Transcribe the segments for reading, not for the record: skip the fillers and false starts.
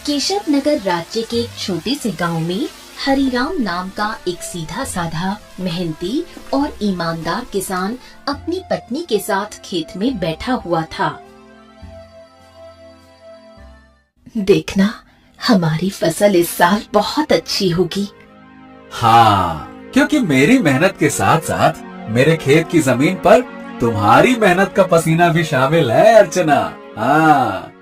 केशव नगर राज्य के एक छोटे से गांव में हरिराम नाम का एक सीधा साधा, मेहनती और ईमानदार किसान अपनी पत्नी के साथ खेत में बैठा हुआ था। देखना, हमारी फसल इस साल बहुत अच्छी होगी। हाँ, क्योंकि मेरी मेहनत के साथ साथ मेरे खेत की जमीन पर तुम्हारी मेहनत का पसीना भी शामिल है अर्चना। हाँ।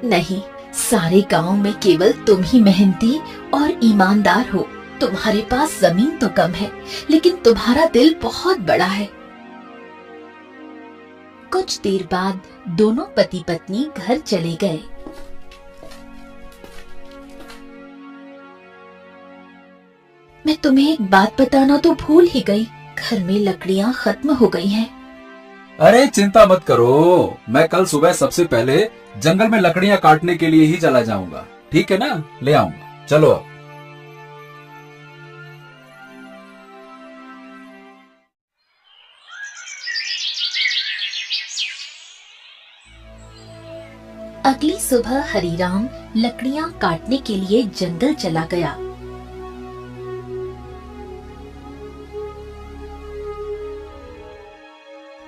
नहीं, सारे गांव में केवल तुम ही मेहनती और ईमानदार हो। तुम्हारे पास जमीन तो कम है, लेकिन तुम्हारा दिल बहुत बड़ा है। कुछ देर बाद दोनों पति पत्नी घर चले गए। मैं तुम्हें एक बात बताना तो भूल ही गई। घर में लकड़ियाँ खत्म हो गई हैं। अरे चिंता मत करो, मैं कल सुबह सबसे पहले जंगल में लकड़ियाँ काटने के लिए ही चला जाऊंगा। ठीक है ना, ले आऊंगा। चलो अब। अगली सुबह हरिराम लकड़ियाँ काटने के लिए जंगल चला गया।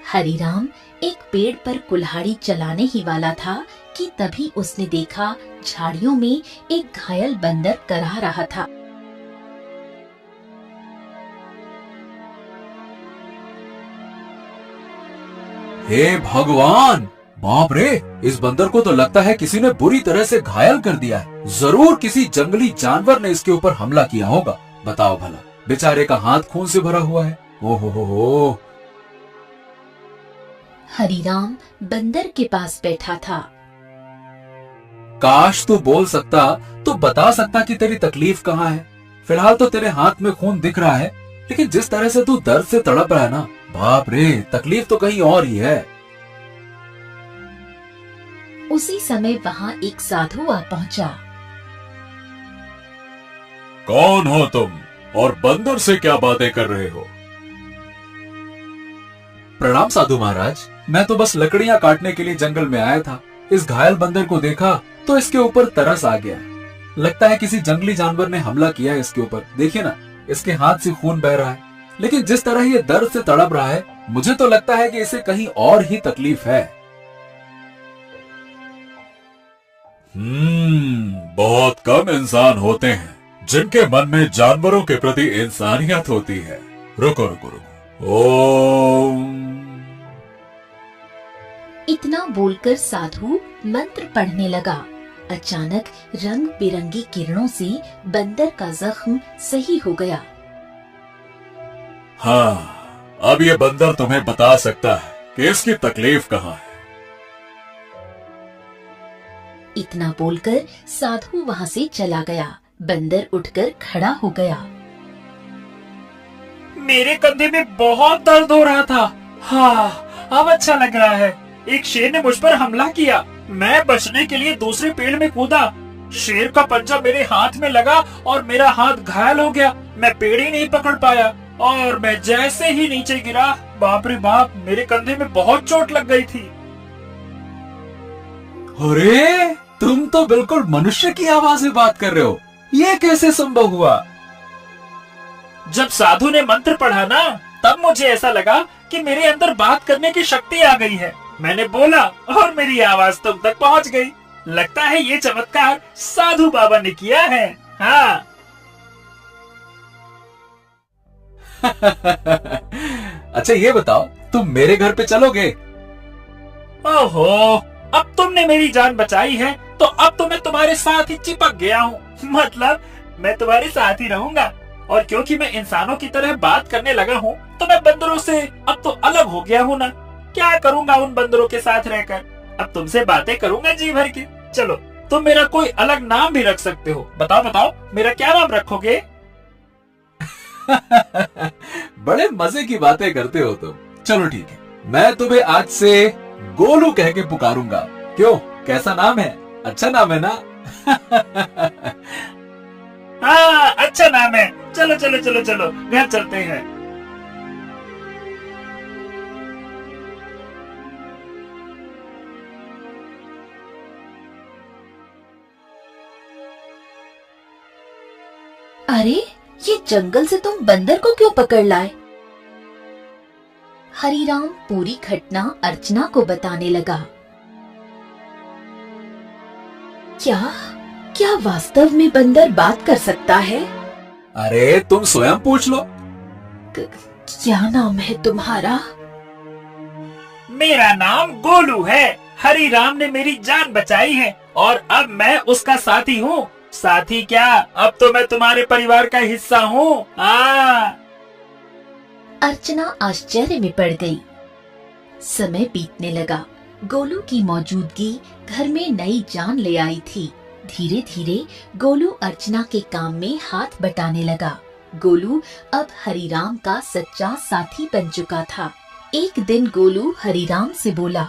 हरिराम एक पेड़ पर कुल्हाड़ी चलाने ही वाला था कि तभी उसने देखा झाड़ियों में एक घायल बंदर करहा रहा था। हे भगवान, बाप रे, इस बंदर को तो लगता है किसी ने बुरी तरह से घायल कर दिया है। जरूर किसी जंगली जानवर ने इसके ऊपर हमला किया होगा। बताओ भला, बेचारे का हाथ खून से भरा हुआ है। ओहो। हरिराम बंदर के पास बैठा था। काश तू बोल सकता तो बता सकता कि तेरी तकलीफ कहाँ है। फिलहाल तो तेरे हाथ में खून दिख रहा है, लेकिन जिस तरह से तू दर्द से तड़प रहा है ना, बाप रे, तकलीफ तो कहीं और ही है। उसी समय वहाँ एक साधु आ पहुँचा। कौन हो तुम और बंदर से क्या बातें कर रहे हो? प्रणाम साधु महाराज, मैं तो बस लकड़ियाँ काटने के लिए जंगल में आया था। इस घायल बंदर को देखा तो इसके ऊपर तरस आ गया। लगता है किसी जंगली जानवर ने हमला किया है इसके ऊपर। देखिए ना, इसके हाथ से खून बह रहा है। लेकिन जिस तरह ये दर्द से तड़प रहा है, मुझे तो लगता है कि इसे कहीं और ही तकलीफ है। बहुत कम इंसान होते हैं जिनके मन में जानवरों के प्रति इंसानियत होती है। रुको रुको रुको। ओम। इतना बोलकर साधु मंत्र पढ़ने लगा। अचानक रंग बिरंगी किरणों से बंदर का जख्म सही हो गया। हाँ, अब ये बंदर तुम्हें बता सकता है कि इसकी तकलीफ कहाँ है। इतना बोलकर साधु वहाँ से चला गया। बंदर उठकर खड़ा हो गया। मेरे कंधे में बहुत दर्द हो रहा था। हाँ, अब अच्छा लग रहा है। एक शेर ने मुझ पर हमला किया। मैं बचने के लिए दूसरे पेड़ में कूदा। शेर का पंजा मेरे हाथ में लगा और मेरा हाथ घायल हो गया। मैं पेड़ ही नहीं पकड़ पाया और मैं जैसे ही नीचे गिरा, बाप रे बाप, मेरे कंधे में बहुत चोट लग गई थी। अरे, तुम तो बिल्कुल मनुष्य की आवाज में बात कर रहे हो। ये कैसे संभव हुआ? जब साधु ने मंत्र पढ़ा ना, तब मुझे ऐसा लगा कि मेरे अंदर बात करने की शक्ति आ गई है। मैंने बोला और मेरी आवाज तुम तक पहुंच गई। लगता है ये चमत्कार साधु बाबा ने किया है। हाँ। अच्छा ये बताओ, तुम मेरे घर पे चलोगे? ओहो, अब तुमने मेरी जान बचाई है तो अब तो मैं तुम्हारे साथ ही चिपक गया हूँ। मतलब मैं तुम्हारे साथ ही रहूंगा। और क्योंकि मैं इंसानों की तरह बात करने लगा हूँ, तो मैं बंदरों से अब तो अलग हो गया हूँ ना। क्या करूँगा उन बंदरों के साथ रहकर? अब तुमसे बातें करूँगा जी भर के। चलो, तुम मेरा कोई अलग नाम भी रख सकते हो। बताओ बताओ, मेरा क्या नाम रखोगे? बड़े मजे की बातें करते हो तुम। चलो ठीक है, मैं तुम्हें आज से गोलू कह के पुकारूंगा। क्यों, कैसा नाम है? अच्छा नाम है ना? हाँ, अच्छा नाम है। चलो चलो चलो चलो, घर चलते हैं। अरे, ये जंगल से तुम बंदर को क्यों पकड़ लाए? हरीराम पूरी घटना अर्चना को बताने लगा। क्या क्या वास्तव में बंदर बात कर सकता है? अरे तुम स्वयं पूछ लो। क्या नाम है तुम्हारा? मेरा नाम गोलू है। हरीराम ने मेरी जान बचाई है और अब मैं उसका साथी हूँ। साथी क्या, अब तो मैं तुम्हारे परिवार का हिस्सा हूँ। अर्चना आश्चर्य में पड़ गई। समय बीतने लगा। गोलू की मौजूदगी घर में नई जान ले आई थी। धीरे धीरे गोलू अर्चना के काम में हाथ बटाने लगा। गोलू अब हरीराम का सच्चा साथी बन चुका था। एक दिन गोलू हरीराम से बोला,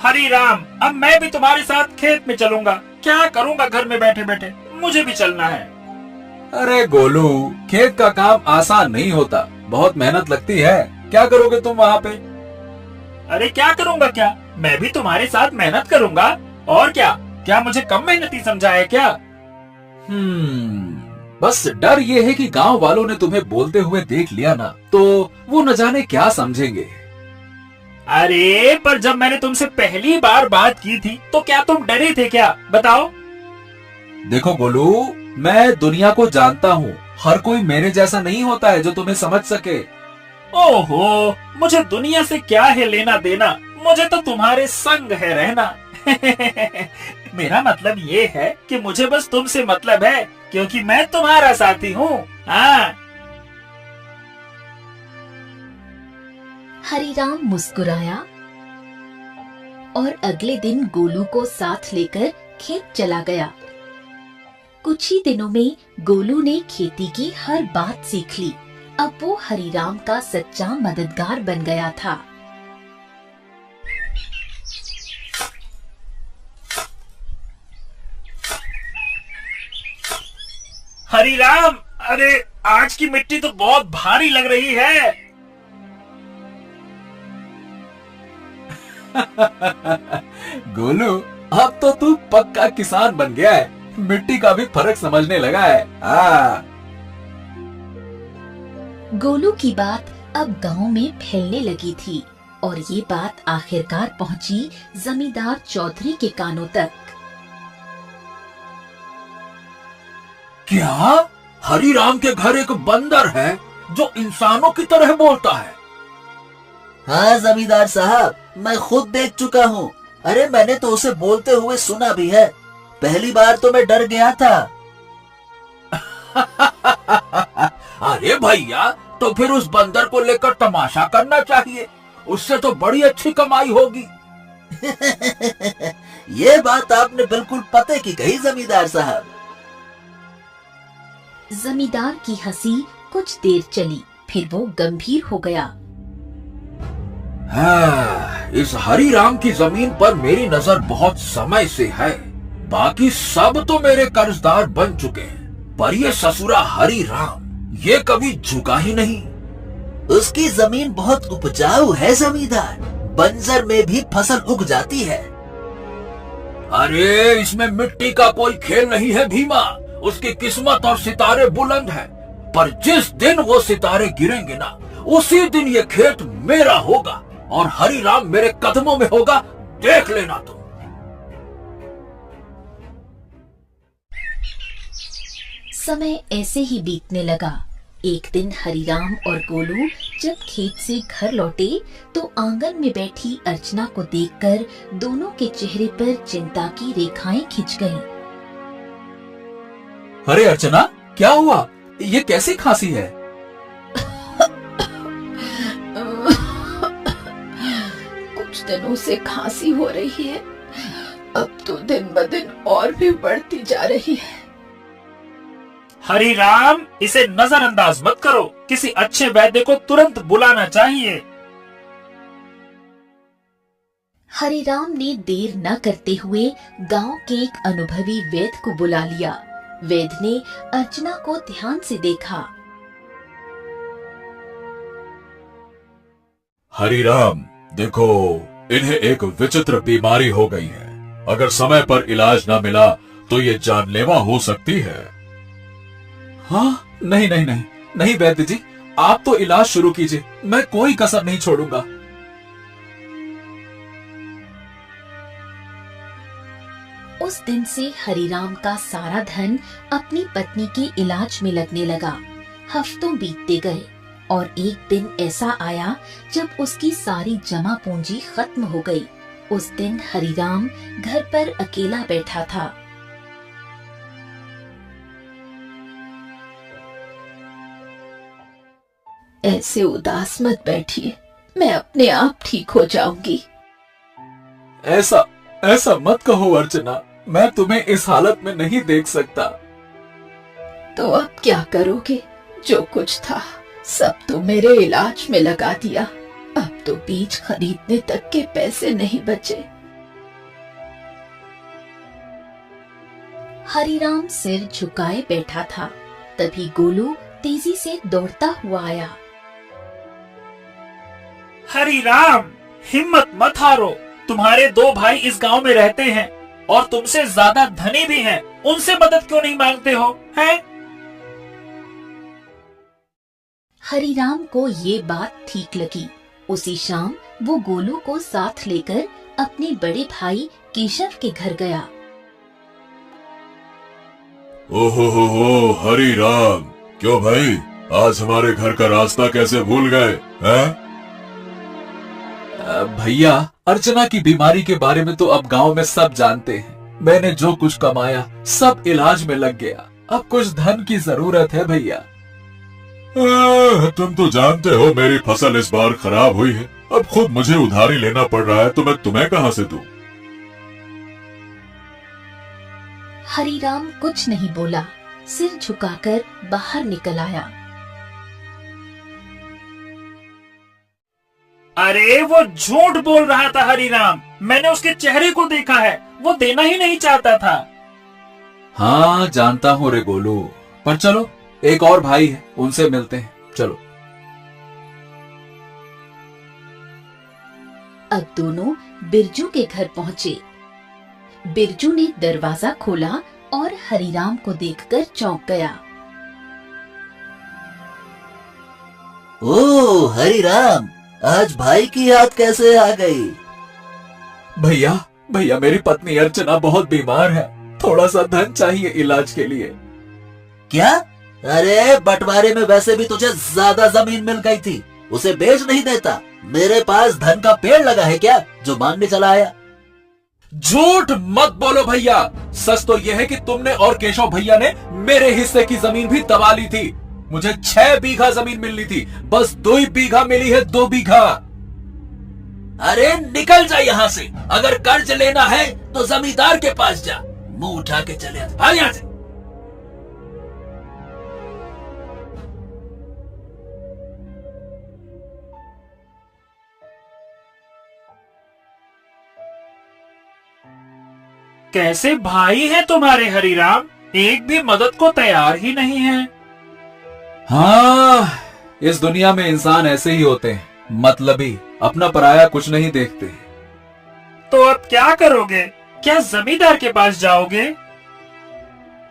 हरीराम, अब मैं भी तुम्हारे साथ खेत में चलूंगा। क्या करूंगा घर में बैठे बैठे, मुझे भी चलना है। अरे गोलू, खेत का काम आसान नहीं होता, बहुत मेहनत लगती है। क्या करोगे तुम वहाँ पे? अरे क्या करूंगा क्या, मैं भी तुम्हारे साथ मेहनत करूंगा। और क्या, क्या मुझे कम मेहनती समझा है क्या? बस डर ये है कि गांव वालों ने तुम्हें बोलते हुए देख लिया ना, तो वो न जाने क्या समझेंगे। अरे पर जब मैंने तुमसे पहली बार बात की थी तो क्या तुम डरे थे क्या, बताओ? देखो गोलू, मैं दुनिया को जानता हूँ। हर कोई मेरे जैसा नहीं होता है जो तुम्हें समझ सके। ओहो, मुझे दुनिया से क्या है लेना देना, मुझे तो तुम्हारे संग है रहना। मेरा मतलब ये है कि मुझे बस तुमसे मतलब है, क्योंकि मैं तुम्हारा साथी हूँ। हाँ। हरीराम मुस्कुराया और अगले दिन गोलू को साथ लेकर खेत चला गया। कुछ ही दिनों में गोलू ने खेती की हर बात सीख ली। अब वो हरीराम का सच्चा मददगार बन गया था। हरीराम, अरे आज की मिट्टी तो बहुत भारी लग रही है। गोलू, अब तो तू पक्का किसान बन गया है। मिट्टी का भी फर्क समझने लगा है। गोलू की बात अब गांव में फैलने लगी थी और ये बात आखिरकार पहुंची जमींदार चौधरी के कानों तक। क्या हरीराम के घर एक बंदर है जो इंसानों की तरह बोलता है? हाँ जमींदार साहब, मैं खुद देख चुका हूँ। अरे मैंने तो उसे बोलते हुए सुना भी है। पहली बार तो मैं डर गया था। अरे भैया, तो फिर उस बंदर को लेकर तमाशा करना चाहिए, उससे तो बड़ी अच्छी कमाई होगी। ये बात आपने बिल्कुल पते की कही जमींदार साहब। जमींदार की हंसी कुछ देर चली, फिर वो गंभीर हो गया। हाँ, इस हरीराम की जमीन पर मेरी नजर बहुत समय से है। बाकी सब तो मेरे कर्जदार बन चुके हैं, पर ये ससुरा हरीराम ये कभी झुका ही नहीं। उसकी जमीन बहुत उपजाऊ है जमींदार, बंजर में भी फसल उग जाती है। अरे इसमें मिट्टी का कोई खेल नहीं है भीमा। उसकी किस्मत और सितारे बुलंद है, पर जिस दिन वो सितारे गिरेंगे ना, उसी दिन ये खेत मेरा होगा और हरीराम मेरे कदमों में होगा, देख लेना तुम। समय ऐसे ही बीतने लगा। एक दिन हरीराम और गोलू जब खेत से घर लौटे तो आंगन में बैठी अर्चना को देखकर दोनों के चेहरे पर चिंता की रेखाएं खिंच गईं। अरे अर्चना, क्या हुआ? ये कैसी खांसी है? कुछ दिनों से खांसी हो रही है, अब तो दिन ब दिन और भी बढ़ती जा रही है। हरीराम, इसे नजरअंदाज मत करो, किसी अच्छे वैद्य को तुरंत बुलाना चाहिए। हरीराम ने देर न करते हुए गांव के एक अनुभवी वैद्य को बुला लिया। वैद्य ने अर्चना को ध्यान से देखा। हरीराम, देखो, इन्हें एक विचित्र बीमारी हो गई है। अगर समय पर इलाज न मिला तो ये जानलेवा हो सकती है। हाँ, नहीं नहीं नहीं नहीं वैद्य जी, आप तो इलाज शुरू कीजिए, मैं कोई कसर नहीं छोड़ूंगा। उस दिन से हरिराम का सारा धन अपनी पत्नी के इलाज में लगने लगा। हफ्तों बीतते गए और एक दिन ऐसा आया जब उसकी सारी जमा पूंजी खत्म हो गई। उस दिन हरिराम घर पर अकेला बैठा था। ऐसे उदास मत बैठिए, मैं अपने आप ठीक हो जाऊंगी। ऐसा ऐसा मत कहो अर्चना, मैं तुम्हें इस हालत में नहीं देख सकता। तो अब क्या करोगे? जो कुछ था सब तो मेरे इलाज में लगा दिया। अब तो बीज खरीदने तक के पैसे नहीं बचे। हरिराम सिर झुकाए बैठा था। तभी गोलू तेजी से दौड़ता हुआ आया। हरिराम, हिम्मत मत हारो। तुम्हारे 2 भाई इस गांव में रहते हैं और तुमसे ज्यादा धनी भी हैं। उनसे मदद क्यों नहीं मांगते हो? हैं? हरिराम को ये बात ठीक लगी। उसी शाम वो गोलू को साथ लेकर अपने बड़े भाई केशव के घर गया। ओहो हो हरी राम, क्यों भाई आज हमारे घर का रास्ता कैसे भूल गए हैं? भैया, अर्चना की बीमारी के बारे में तो अब गांव में सब जानते हैं। मैंने जो कुछ कमाया सब इलाज में लग गया। अब कुछ धन की जरूरत है भैया। तुम तो जानते हो मेरी फसल इस बार खराब हुई है। अब खुद मुझे उधारी लेना पड़ रहा है तो मैं तुम्हें कहां से दूं? हरिराम कुछ नहीं बोला, सिर झुकाकर बाहर निकल आया। अरे वो झूठ बोल रहा था हरिराम, मैंने उसके चेहरे को देखा है, वो देना ही नहीं चाहता था। हाँ जानता हूँ रे गोलू, पर चलो एक और भाई है, उनसे मिलते हैं, चलो। अब दोनों बिरजू के घर पहुँचे। बिरजू ने दरवाजा खोला और हरिराम को देखकर चौंक गया। ओ हरिराम, आज भाई की याद कैसे आ गई? भैया भैया, मेरी पत्नी अर्चना बहुत बीमार है, थोड़ा सा धन चाहिए इलाज के लिए। क्या? अरे बंटवारे में वैसे भी तुझे ज्यादा जमीन मिल गई थी, उसे बेच नहीं देता? मेरे पास धन का पेड़ लगा है क्या जो मांगने चला आया? झूठ मत बोलो भैया, सच तो यह है कि तुमने और केशव भैया ने मेरे हिस्से की जमीन भी दबा ली थी। मुझे 6 बीघा जमीन मिलनी थी, बस 2 बीघा मिली है, 2 बीघा। अरे निकल जा यहाँ से, अगर कर्ज लेना है तो जमींदार के पास जा, मुंह उठा के चले आ यहाँ से। कैसे भाई हैं तुम्हारे हरिराम, एक भी मदद को तैयार ही नहीं है। हाँ, इस दुनिया में इंसान ऐसे ही होते हैं, मतलबी, अपना पराया कुछ नहीं देखते। तो अब क्या करोगे? क्या जमींदार के पास जाओगे?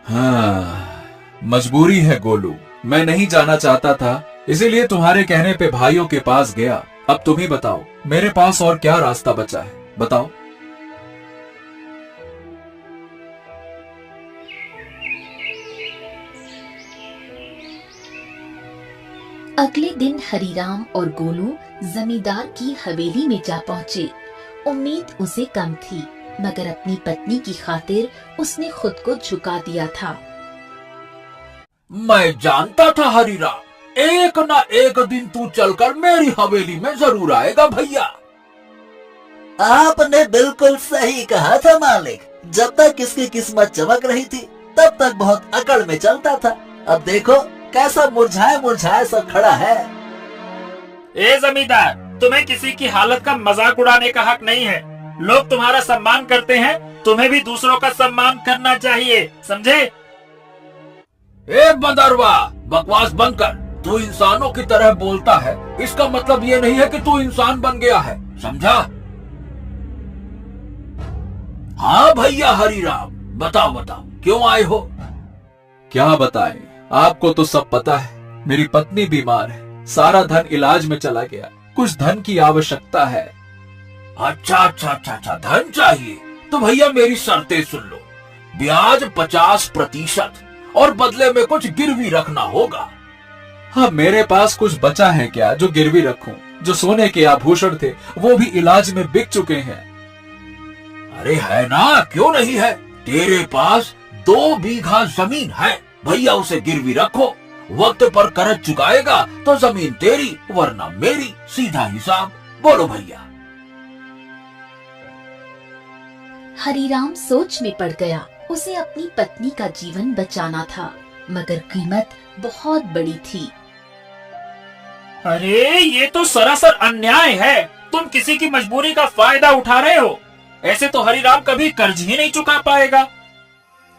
हाँ, मजबूरी है गोलू, मैं नहीं जाना चाहता था, इसीलिए तुम्हारे कहने पे भाइयों के पास गया। अब तुम ही बताओ, मेरे पास और क्या रास्ता बचा है, बताओ। अगले दिन हरिराम और गोलू जमींदार की हवेली में जा पहुँचे। उम्मीद उसे कम थी, मगर अपनी पत्नी की खातिर उसने खुद को झुका दिया था। मैं जानता था हरिराम, एक ना एक दिन तू चलकर मेरी हवेली में जरूर आएगा भैया। आपने बिल्कुल सही कहा था मालिक, जब तक इसकी किस्मत चमक रही थी तब तक बहुत अकड़ में चलता था। अब देखो कैसा मुरझाया मुरझाया सब खड़ा है। ए जमींदार, तुम्हें किसी की हालत का मजाक उड़ाने का हक नहीं है। लोग तुम्हारा सम्मान करते हैं, तुम्हें भी दूसरों का सम्मान करना चाहिए, समझे? ए बंदरवा, बकवास बंद कर। तू इंसानों की तरह बोलता है, इसका मतलब ये नहीं है कि तू इंसान बन गया है, समझा? हाँ भैया हरिराम, बताओ बताओ क्यों आए हो? क्या बताएं, आपको तो सब पता है, मेरी पत्नी बीमार है, सारा धन इलाज में चला गया, कुछ धन की आवश्यकता है। अच्छा अच्छा अच्छा अच्छा, धन चाहिए तो भैया मेरी शर्तें सुन लो। ब्याज 50% और बदले में कुछ गिरवी रखना होगा। हाँ, मेरे पास कुछ बचा है क्या जो गिरवी रखूं? जो सोने के आभूषण थे वो भी इलाज में बिक चुके हैं। अरे है ना, क्यों नहीं है? तेरे पास 2 बीघा जमीन है, भैया उसे गिरवी रखो। वक्त पर कर्ज चुकाएगा तो जमीन तेरी वरना मेरी, सीधा हिसाब। बोलो भैया। हरीराम सोच में पड़ गया। उसे अपनी पत्नी का जीवन बचाना था, मगर कीमत बहुत बड़ी थी। अरे ये तो सरासर अन्याय है। तुम किसी की मजबूरी का फायदा उठा रहे हो। ऐसे तो हरिराम कभी कर्ज ही नहीं चुका पाएगा।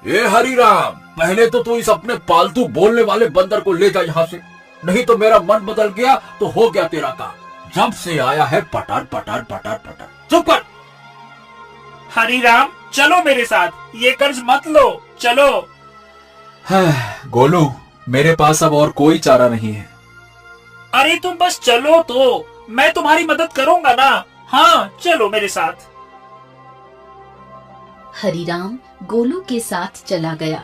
ए हरिराम, पहले तो तू इस अपने पालतू बोलने वाले बंदर को ले जा यहाँ से, नहीं तो मेरा मन बदल गया तो हो गया तेरा काम। जब से आया है पटार पटार पटार पटार। चुप कर। हरिराम चलो मेरे साथ, ये कर्ज मत लो, चलो। गोलू, मेरे पास अब और कोई चारा नहीं है। अरे तुम बस चलो तो, मैं तुम्हारी मदद करूंगा ना। हाँ चलो मेरे साथ। हरिराम गोलू के साथ चला गया।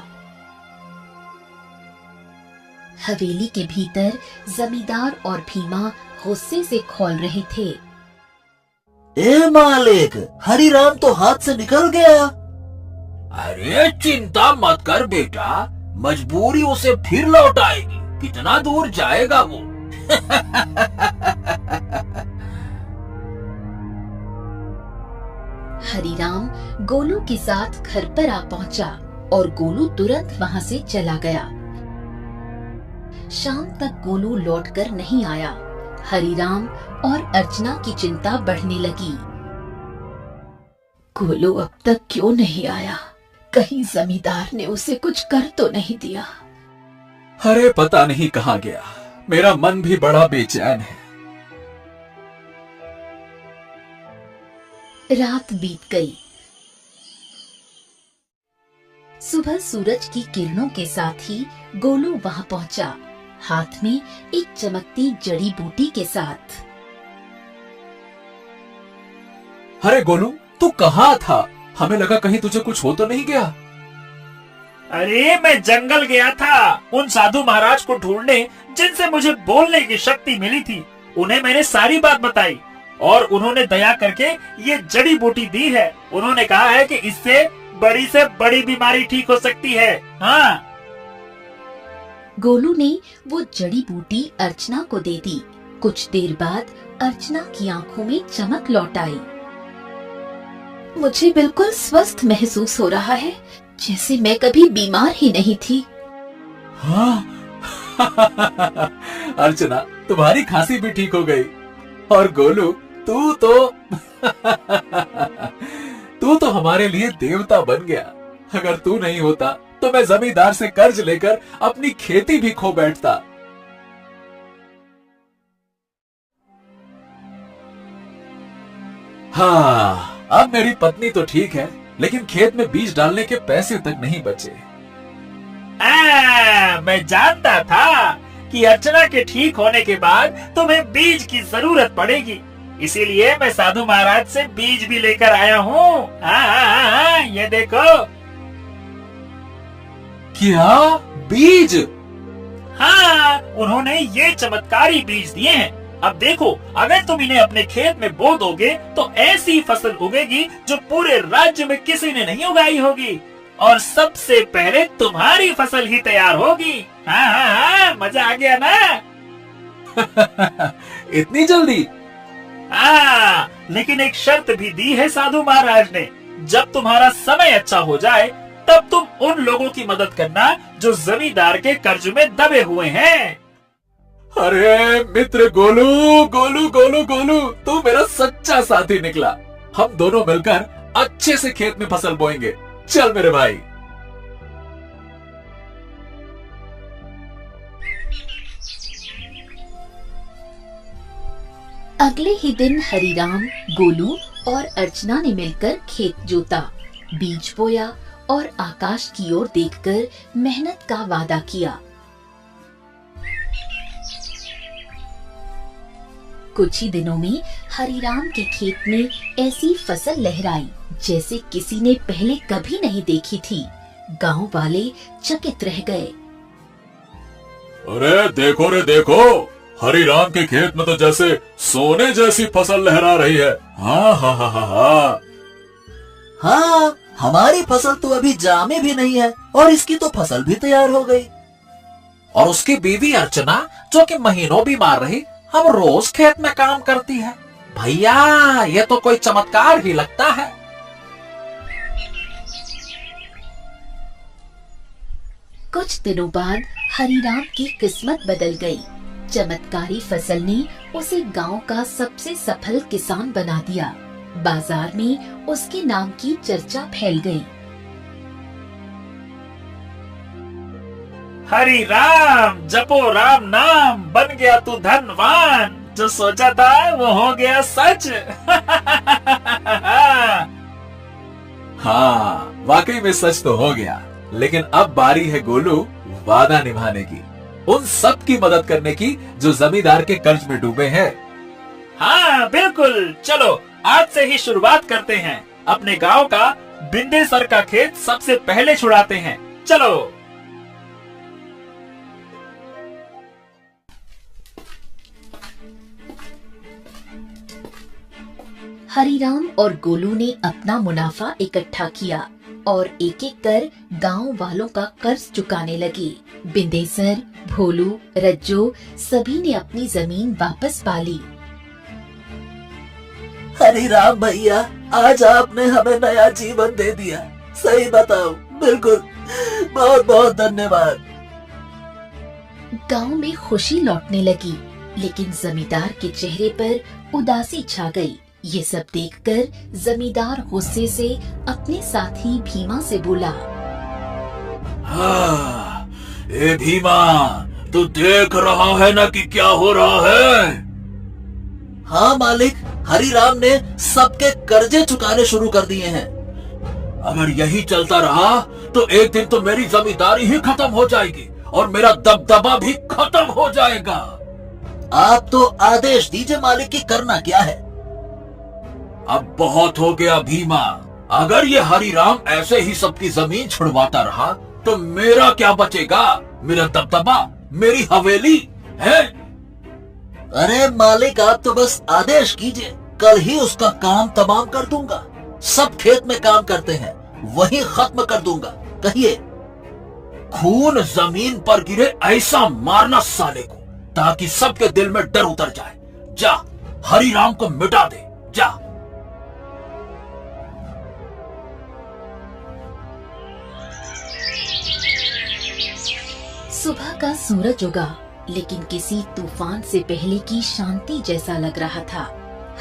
हवेली के भीतर जमींदार और भीमा गुस्से से खौल रहे थे। ए मालिक, हरिराम तो हाथ से निकल गया। अरे चिंता मत कर बेटा, मजबूरी उसे फिर लौट आएगी। कितना दूर जाएगा वो? हरिराम गोलू के साथ घर पर आ पहुंचा और गोलू तुरंत वहां से चला गया। शाम तक गोलू लौटकर नहीं आया। हरिराम और अर्चना की चिंता बढ़ने लगी। गोलू अब तक क्यों नहीं आया? कहीं जमींदार ने उसे कुछ कर तो नहीं दिया? अरे पता नहीं कहाँ गया। मेरा मन भी बड़ा बेचैन है। रात बीत गई। सुबह सूरज की किरणों के साथ ही गोलू वहां पहुंचा, हाथ में एक चमकती जड़ी बूटी के साथ। अरे गोलू, तू कहाँ था? हमें लगा कहीं तुझे कुछ हो तो नहीं गया। अरे मैं जंगल गया था उन साधु महाराज को ढूंढने जिनसे मुझे बोलने की शक्ति मिली थी। उन्हें मैंने सारी बात बताई और उन्होंने दया करके ये जड़ी बूटी दी है। उन्होंने कहा है कि इससे बड़ी बीमारी ठीक हो सकती है। हाँ। गोलू ने वो जड़ी बूटी अर्चना को दे दी। कुछ देर बाद अर्चना की आंखों में चमक लौट आई। मुझे बिल्कुल स्वस्थ महसूस हो रहा है, जैसे मैं कभी बीमार ही नहीं थी। हाँ। अर्चना, तुम्हारी खांसी भी ठीक हो गई। और गोलू, तू तो हमारे लिए देवता बन गया। अगर तू नहीं होता तो मैं जमींदार से कर्ज लेकर अपनी खेती भी खो बैठता। हाँ, अब मेरी पत्नी तो ठीक है, लेकिन खेत में बीज डालने के पैसे तक नहीं बचे। मैं जानता था कि अर्चना के ठीक होने के बाद तुम्हें बीज की जरूरत पड़ेगी, इसीलिए मैं साधु महाराज से बीज भी लेकर आया हूँ। हाँ, ये देखो। क्या बीज? हाँ, उन्होंने ये चमत्कारी बीज दिए हैं। अब देखो, अगर तुम इन्हें अपने खेत में बो दोगे तो ऐसी फसल उगेगी जो पूरे राज्य में किसी ने नहीं उगाई होगी, और सबसे पहले तुम्हारी फसल ही तैयार होगी। हाँ, मजा आ गया ना? इतनी जल्दी? हाँ, लेकिन एक शर्त भी दी है साधु महाराज ने। जब तुम्हारा समय अच्छा हो जाए तब तुम उन लोगों की मदद करना जो जमींदार के कर्ज में दबे हुए हैं। अरे मित्र गोलू, गोलू गोलू गोलू, तू मेरा सच्चा साथी निकला। हम दोनों मिलकर अच्छे से खेत में फसल बोएंगे। चल मेरे भाई। अगले ही दिन हरिराम, गोलू और अर्चना ने मिलकर खेत जोता, बीज बोया और आकाश की ओर देखकर मेहनत का वादा किया। कुछ ही दिनों में हरिराम के खेत में ऐसी फसल लहराई जैसे किसी ने पहले कभी नहीं देखी थी। गांव वाले चकित रह गए। अरे देखो रे देखो, हरिराम के खेत में तो जैसे सोने जैसी फसल लहरा रही है। हाँ हाँ हाँ हाँ हाँ। हाँ, हमारी फसल तो अभी जामे भी नहीं है और इसकी तो फसल भी तैयार हो गई। और उसकी बीवी अर्चना जो कि महीनों बीमार रही, हम रोज खेत में काम करती है। भैया ये तो कोई चमत्कार ही लगता है। कुछ दिनों बाद हरिराम की किस्मत बदल गई। चमत्कारी फसल ने उसे गांव का सबसे सफल किसान बना दिया। बाजार में उसके नाम की चर्चा फैल गई। हरि राम जपो राम नाम, बन गया तू धनवान। जो सोचा था वो हो गया सच। हाँ, वाकई में सच तो हो गया। लेकिन अब बारी है गोलू वादा निभाने की, उन सब की मदद करने की जो जमींदार के कर्ज में डूबे हैं। हाँ बिल्कुल, चलो आज से ही शुरुआत करते हैं। अपने गांव का बिंदेसर का खेत सबसे पहले छुड़ाते हैं। चलो। हरिराम और गोलू ने अपना मुनाफा इकट्ठा किया और एक एक कर गांव वालों का कर्ज चुकाने लगे। बिंदेसर, भोलू, रज्जो सभी ने अपनी जमीन वापस पा ली। हरिराम भैया, आज आपने हमें नया जीवन दे दिया। सही बताओ, बिल्कुल, बहुत बहुत धन्यवाद। गांव में खुशी लौटने लगी, लेकिन जमींदार के चेहरे पर उदासी छा गई। ये सब देखकर जमींदार गुस्से से अपने साथी भीमा से बोला, हाँ, ए भीमा, तू देख रहा है ना कि क्या हो रहा है? हाँ मालिक, हरिराम ने सबके कर्जे चुकाने शुरू कर दिए हैं। अगर यही चलता रहा तो एक दिन तो मेरी जमींदारी ही खत्म हो जाएगी और मेरा दबदबा भी खत्म हो जाएगा। आप तो आदेश दीजिए मालिक की करना क्या है। अब बहुत हो गया भीमा, अगर ये हरिराम ऐसे ही सबकी जमीन छुड़वाता रहा तो मेरा क्या बचेगा? मेरा दबदबा, मेरी हवेली है। अरे मालिक, आप तो बस आदेश कीजिए, कल ही उसका काम तमाम कर दूंगा। सब खेत में काम करते हैं, वही खत्म कर दूंगा। कहिए। खून जमीन पर गिरे ऐसा मारना साले को, ताकि सबके दिल में डर उतर जाए। जा, हरिराम को मिटा दे, जा। सुबह का सूरज उगा, लेकिन किसी तूफान से पहले की शांति जैसा लग रहा था।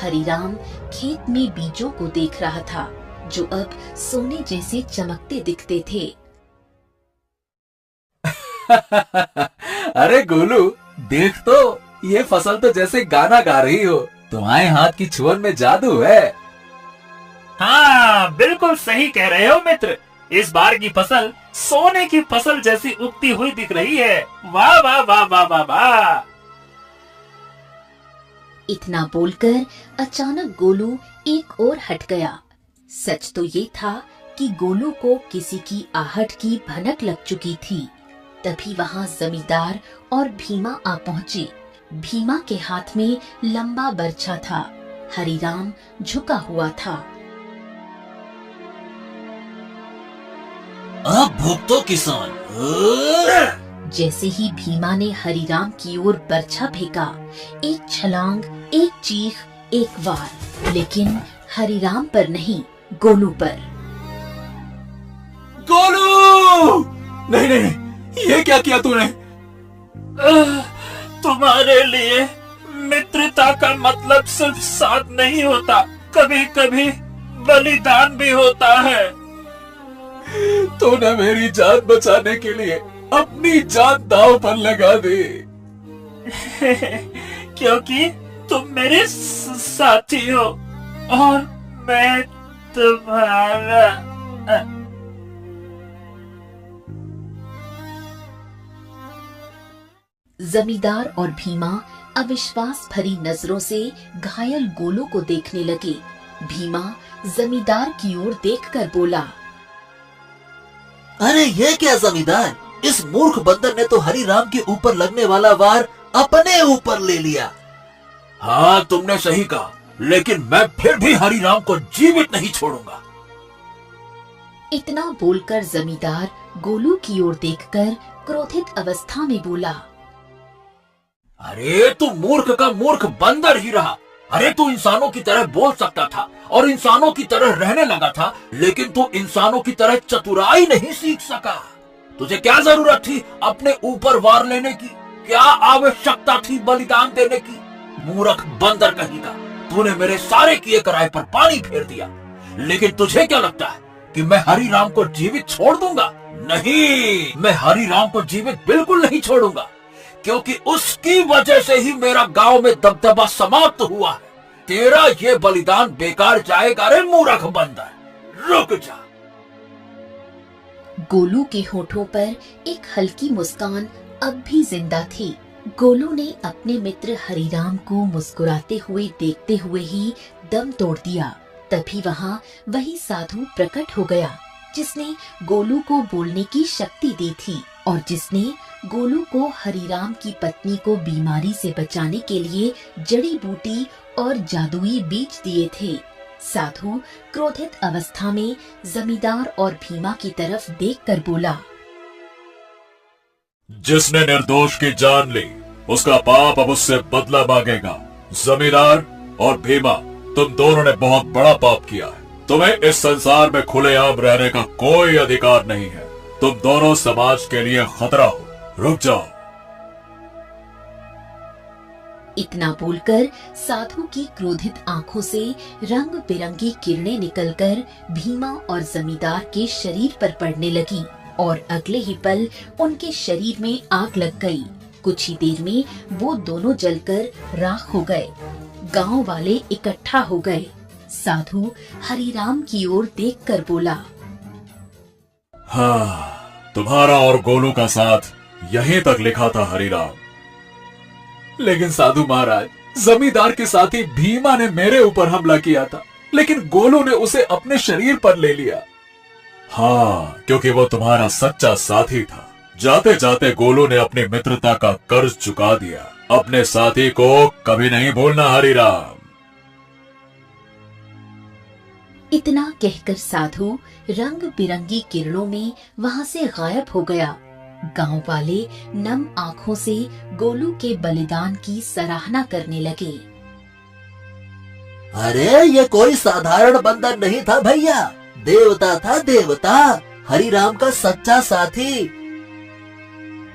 हरिराम खेत में बीजों को देख रहा था, जो अब सोने जैसे चमकते दिखते थे। अरे गोलू, देख तो, ये फसल तो जैसे गाना गा रही हो। तुम्हारे हाथ की छुअन में जादू है। हाँ बिल्कुल सही कह रहे हो मित्र। इस बार की फसल सोने की फसल जैसी उगती हुई दिख रही है। वाह वाह वाह वाह वाह वाह। इतना बोलकर अचानक गोलू एक ओर हट गया। सच तो ये था कि गोलू को किसी की आहट की भनक लग चुकी थी। तभी वहां जमींदार और भीमा आ पहुंचे। भीमा के हाथ में लंबा बर्छा था। हरिराम झुका हुआ था। अब भुगतो किसान। जैसे ही भीमा ने हरिराम की ओर बर्छा फेंका, एक छलांग, एक चीख, एक वार, लेकिन हरिराम पर नहीं, गोलू पर। गोलू! नहीं नहीं, ये क्या किया तूने? तुम्हारे लिए मित्रता का मतलब सिर्फ साथ नहीं होता, कभी कभी बलिदान भी होता है। तूने मेरी जान बचाने के लिए अपनी जान दांव पर लगा दी। क्योंकि तुम मेरे साथी हो और मैं तुम्हारा। जमींदार और भीमा अविश्वास भरी नजरों से घायल गोलू को देखने लगे। भीमा जमींदार की ओर देखकर बोला, अरे ये क्या जमींदार, इस मूर्ख बंदर ने तो हरिराम के ऊपर लगने वाला वार अपने ऊपर ले लिया। हाँ, तुमने सही कहा, लेकिन मैं फिर भी हरिराम को जीवित नहीं छोड़ूंगा। इतना बोलकर जमींदार गोलू की ओर देखकर क्रोधित अवस्था में बोला, अरे तू मूर्ख का मूर्ख बंदर ही रहा। अरे तू इंसानों की तरह बोल सकता था और इंसानों की तरह रहने लगा था, लेकिन तू इंसानों की तरह चतुराई नहीं सीख सका। तुझे क्या जरूरत थी अपने ऊपर वार लेने की? क्या आवश्यकता थी बलिदान देने की? मूर्ख बंदर कहीं का, तूने मेरे सारे किए कराए पर पानी फेर दिया। लेकिन तुझे क्या लगता है कि मैं हरिराम को जीवित छोड़ दूंगा? नहीं, मैं हरिराम को जीवित बिल्कुल नहीं छोड़ूंगा, क्योंकि उसकी वजह से ही मेरा गांव में दबदबा समाप्त हुआ है। तेरा ये बलिदान बेकार जाएगा रे मूर्ख बंदर, रुक जा। गोलू के होठों पर एक हल्की मुस्कान अब भी जिंदा थी। गोलू ने अपने मित्र हरिराम को मुस्कुराते हुए देखते हुए ही दम तोड़ दिया। तभी वहाँ वही साधु प्रकट हो गया जिसने गोलू को बोलने की शक्ति दी थी और जिसने गोलू को हरिराम की पत्नी को बीमारी से बचाने के लिए जड़ी बूटी और जादुई बीज दिए थे। साधु क्रोधित अवस्था में जमींदार और भीमा की तरफ देखकर बोला, जिसने निर्दोष की जान ली उसका पाप अब उससे बदला मांगेगा। जमींदार और भीमा, तुम दोनों ने बहुत बड़ा पाप किया है। तुम्हें इस संसार में खुलेआम रहने का कोई अधिकार नहीं है। तुम दोनों समाज के लिए खतरा हो। रुक जाओ। इतना बोलकर साधु की क्रोधित आंखों से रंग बिरंगी किरणें निकलकर भीमा और जमींदार के शरीर पर पड़ने लगी और अगले ही पल उनके शरीर में आग लग गई। कुछ ही देर में वो दोनों जलकर राख हो गए। गांव वाले इकट्ठा हो गए। साधु हरिराम की ओर देखकर बोला, हाँ, तुम्हारा और गोलू का साथ यहीं तक लिखा था हरिराम। लेकिन साधु महाराज, जमींदार के साथी भीमा ने मेरे ऊपर हमला किया था, लेकिन गोलू ने उसे अपने शरीर पर ले लिया। हाँ, क्योंकि वो तुम्हारा सच्चा साथी था। जाते जाते गोलू ने अपनी मित्रता का कर्ज चुका दिया। अपने साथी को कभी नहीं भूलना हरिराम। इतना कहकर साधु रंग बिरंगी किरणों में वहाँ से गायब हो गया। गांव वाले नम आंखों से गोलू के बलिदान की सराहना करने लगे। अरे ये कोई साधारण बंदर नहीं था भैया, देवता था, देवता, हरिराम का सच्चा साथी।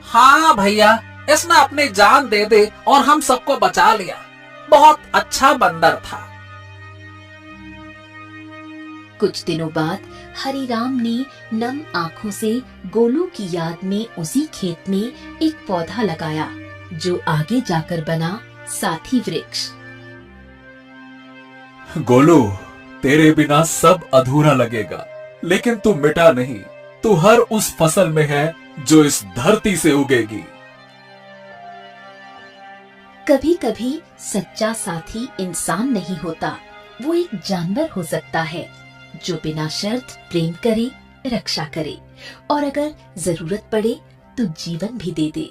हाँ भैया, इसने अपनी जान दे दी और हम सबको बचा लिया। बहुत अच्छा बंदर था। कुछ दिनों बाद हरिराम ने नम आंखों से गोलू की याद में उसी खेत में एक पौधा लगाया जो आगे जाकर बना साथी वृक्ष। गोलू, तेरे बिना सब अधूरा लगेगा, लेकिन तू मिटा नहीं। तू हर उस फसल में है जो इस धरती से उगेगी। कभी कभी सच्चा साथी इंसान नहीं होता, वो एक जानवर हो सकता है जो बिना शर्त प्रेम करे, रक्षा करे और अगर जरूरत पड़े तो जीवन भी दे दे।